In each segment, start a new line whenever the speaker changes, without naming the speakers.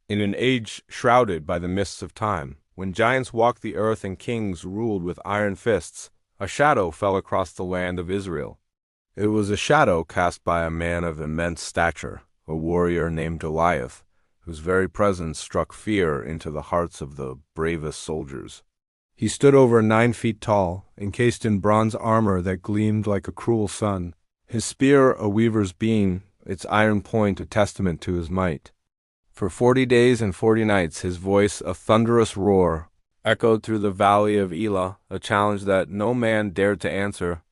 In an age shrouded by the mists of time, when giants walked the earth and kings ruled with iron fists, a shadow fell across the land of Israel. It was a shadow cast by a man of immense stature, a warrior named Goliath, whose very presence struck fear into the hearts of the bravest soldiers. He stood over 9 feet tall, encased in bronze armor that gleamed like a cruel sun, his spear a weaver's beam, its iron point a testament to his might. For 40 days and 40 nights his voice, a thunderous roar, echoed through the valley of Elah, a challenge that no man dared to answer.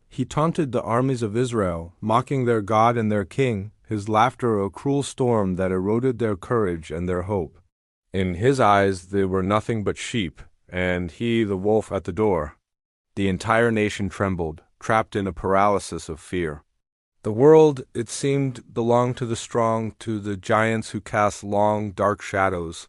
He taunted the armies of Israel, mocking their God and their king, his laughter a cruel storm that eroded their courage and their hope. In his eyes they were nothing but sheep, and he the wolf at the door. The entire nation trembled, trapped in a paralysis of fear. The world, it seemed, belonged to the strong, to the giants who cast long, dark shadows.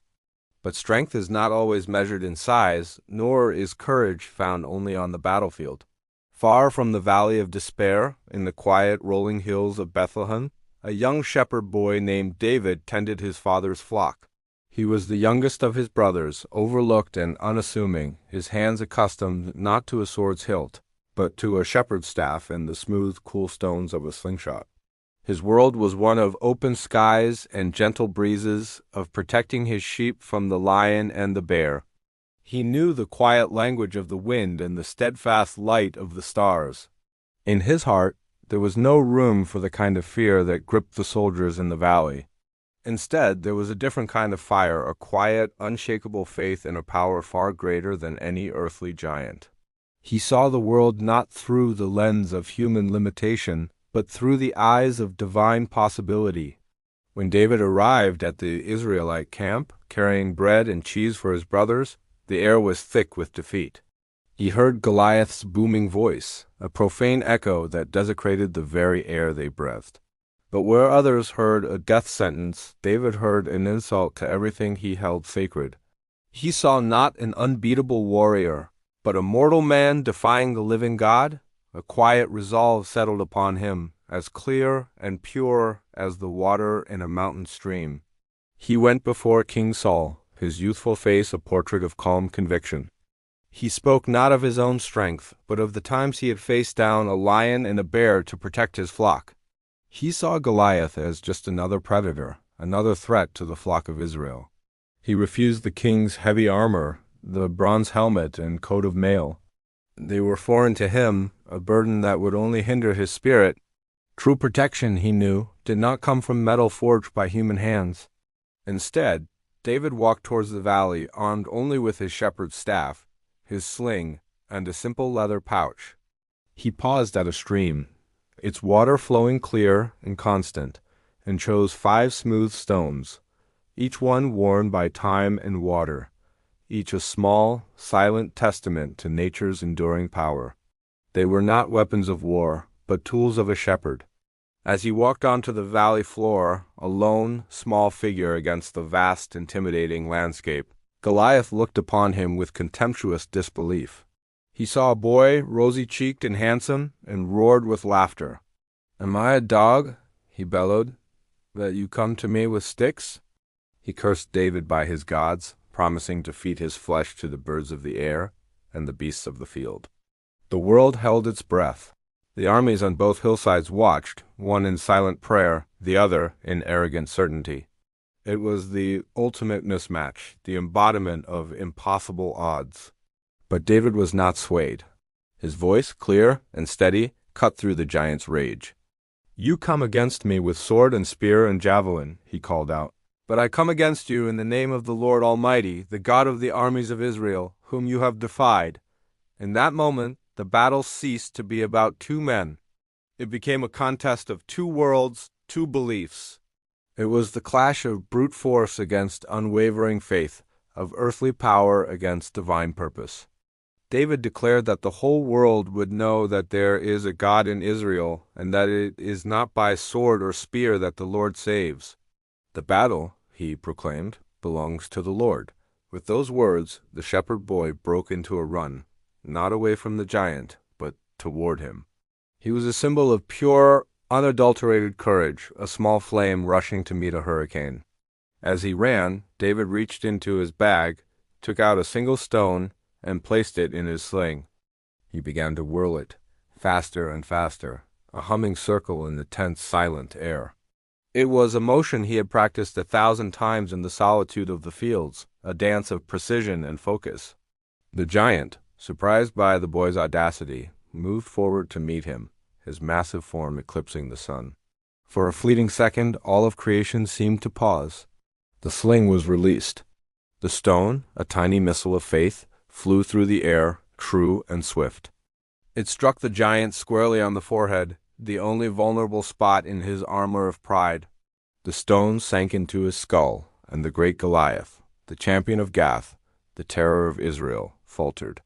But strength is not always measured in size, nor is courage found only on the battlefield. Far from the valley of despair, in the quiet rolling hills of Bethlehem, a young shepherd boy named David tended his father's flock. He was the youngest of his brothers, overlooked and unassuming, his hands accustomed not to a sword's hilt, but to a shepherd's staff and the smooth, cool stones of a slingshot. His world was one of open skies and gentle breezes, of protecting his sheep from the lion and the bear. He knew the quiet language of the wind and the steadfast light of the stars. In his heart, there was no room for the kind of fear that gripped the soldiers in the valley. Instead, there was a different kind of fire, a quiet, unshakable faith in a power far greater than any earthly giant. He saw the world not through the lens of human limitation, but through the eyes of divine possibility. When David arrived at the Israelite camp, carrying bread and cheese for his brothers, the air was thick with defeat. He heard Goliath's booming voice, a profane echo that desecrated the very air they breathed. But where others heard a death sentence, David heard an insult to everything he held sacred. He saw not an unbeatable warrior, but a mortal man defying the living God. A quiet resolve settled upon him, as clear and pure as the water in a mountain stream. He went before King Saul, his youthful face a portrait of calm conviction. He spoke not of his own strength, but of the times he had faced down a lion and a bear to protect his flock. He saw Goliath as just another predator, another threat to the flock of Israel. He refused the king's heavy armor, the bronze helmet and coat of mail. They were foreign to him, a burden that would only hinder his spirit. True protection, he knew, did not come from metal forged by human hands. Instead, David walked towards the valley, armed only with his shepherd's staff, his sling, and a simple leather pouch. He paused at a stream, its water flowing clear and constant, and chose 5 smooth stones, each one worn by time and water, each a small, silent testament to nature's enduring power. They were not weapons of war, but tools of a shepherd. As he walked onto the valley floor, a lone, small figure against the vast, intimidating landscape, Goliath looked upon him with contemptuous disbelief. He saw a boy, rosy-cheeked and handsome, and roared with laughter. "Am I a dog," he bellowed, "that you come to me with sticks?" He cursed David by his gods, promising to feed his flesh to the birds of the air and the beasts of the field. The world held its breath. The armies on both hillsides watched, one in silent prayer, the other in arrogant certainty. It was the ultimate mismatch, the embodiment of impossible odds. But David was not swayed. His voice, clear and steady, cut through the giant's rage. "You come against me with sword and spear and javelin," he called out. "But I come against you in the name of the Lord Almighty, the God of the armies of Israel, whom you have defied." In that moment, the battle ceased to be about 2 men. It became a contest of 2 worlds, 2 beliefs. It was the clash of brute force against unwavering faith, of earthly power against divine purpose. David declared that the whole world would know that there is a God in Israel, and that it is not by sword or spear that the Lord saves. "The battle," he proclaimed, "belongs to the Lord." With those words, the shepherd boy broke into a run, not away from the giant, but toward him. He was a symbol of pure, unadulterated courage, a small flame rushing to meet a hurricane. As he ran, David reached into his bag, took out a single stone, and placed it in his sling. He began to whirl it, faster and faster, a humming circle in the tense, silent air. It was a motion he had practiced 1,000 times in the solitude of the fields, a dance of precision and focus. The giant, surprised by the boy's audacity, moved forward to meet him, his massive form eclipsing the sun. For a fleeting second, all of creation seemed to pause. The sling was released. The stone, a tiny missile of faith, flew through the air, true and swift. It struck the giant squarely on the forehead, the only vulnerable spot in his armor of pride. The stone sank into his skull, and the great Goliath, the champion of Gath, the terror of Israel, faltered.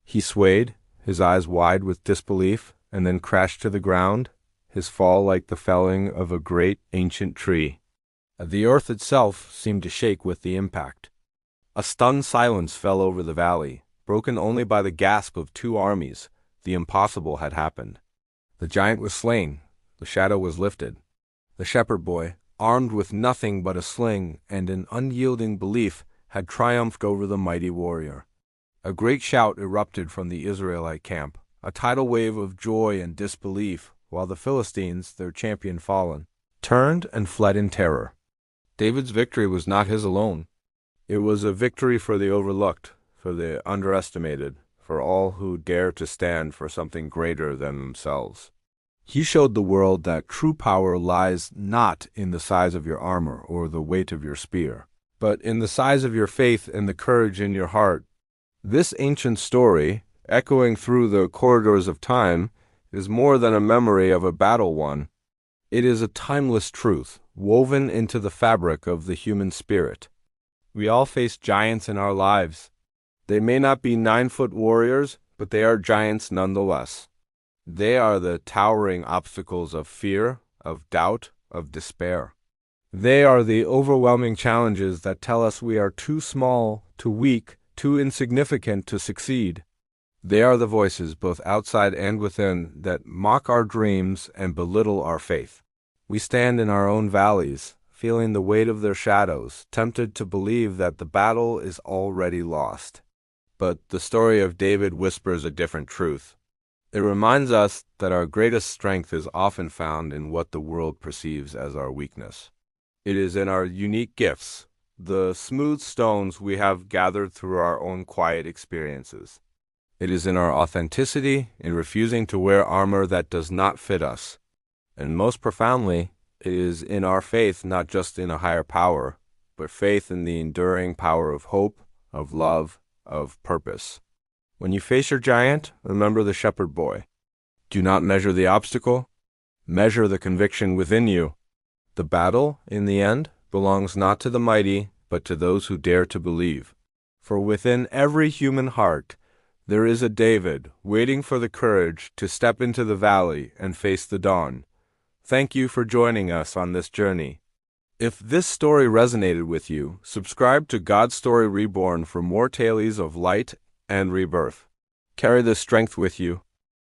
He swayed, his eyes wide with disbelief, and then crashed to the ground, his fall like the felling of a great ancient tree. The earth itself seemed to shake with the impact. A stunned silence fell over the valley, broken only by the gasp of two armies. The impossible had happened. The giant was slain. The shadow was lifted. The shepherd boy, armed with nothing but a sling and an unyielding belief, had triumphed over the mighty warrior. A great shout erupted from the Israelite camp, a tidal wave of joy and disbelief, while the Philistines, their champion fallen, turned and fled in terror. David's victory was not his alone. It was a victory for the overlooked, for the underestimated, for all who dare to stand for something greater than themselves. He showed the world that true power lies not in the size of your armor or the weight of your spear, but in the size of your faith and the courage in your heart. This ancient story, echoing through the corridors of time, is more than a memory of a battle won. It is a timeless truth, woven into the fabric of the human spirit. We all face giants in our lives. They may not be 9-foot warriors, but they are giants nonetheless. They are the towering obstacles of fear, of doubt, of despair. They are the overwhelming challenges that tell us we are too small, too weak, too insignificant to succeed. They are the voices, both outside and within, that mock our dreams and belittle our faith. We stand in our own valleys, feeling the weight of their shadows, tempted to believe that the battle is already lost. But the story of David whispers a different truth. It reminds us that our greatest strength is often found in what the world perceives as our weakness. It is in our unique gifts, the smooth stones we have gathered through our own quiet experiences. It is in our authenticity, in refusing to wear armor that does not fit us. And most profoundly, it is in our faith not just in a higher power, but faith in the enduring power of hope, of love, of purpose. When you face your giant, remember the shepherd boy. Do not measure the obstacle, measure the conviction within you. The battle, in the end, belongs not to the mighty, but to those who dare to believe. For within every human heart, there is a David waiting for the courage to step into the valley and face the dawn. Thank you for joining us on this journey. If this story resonated with you, subscribe to God Story Reborn for more tales of light and rebirth. Carry this strength with you.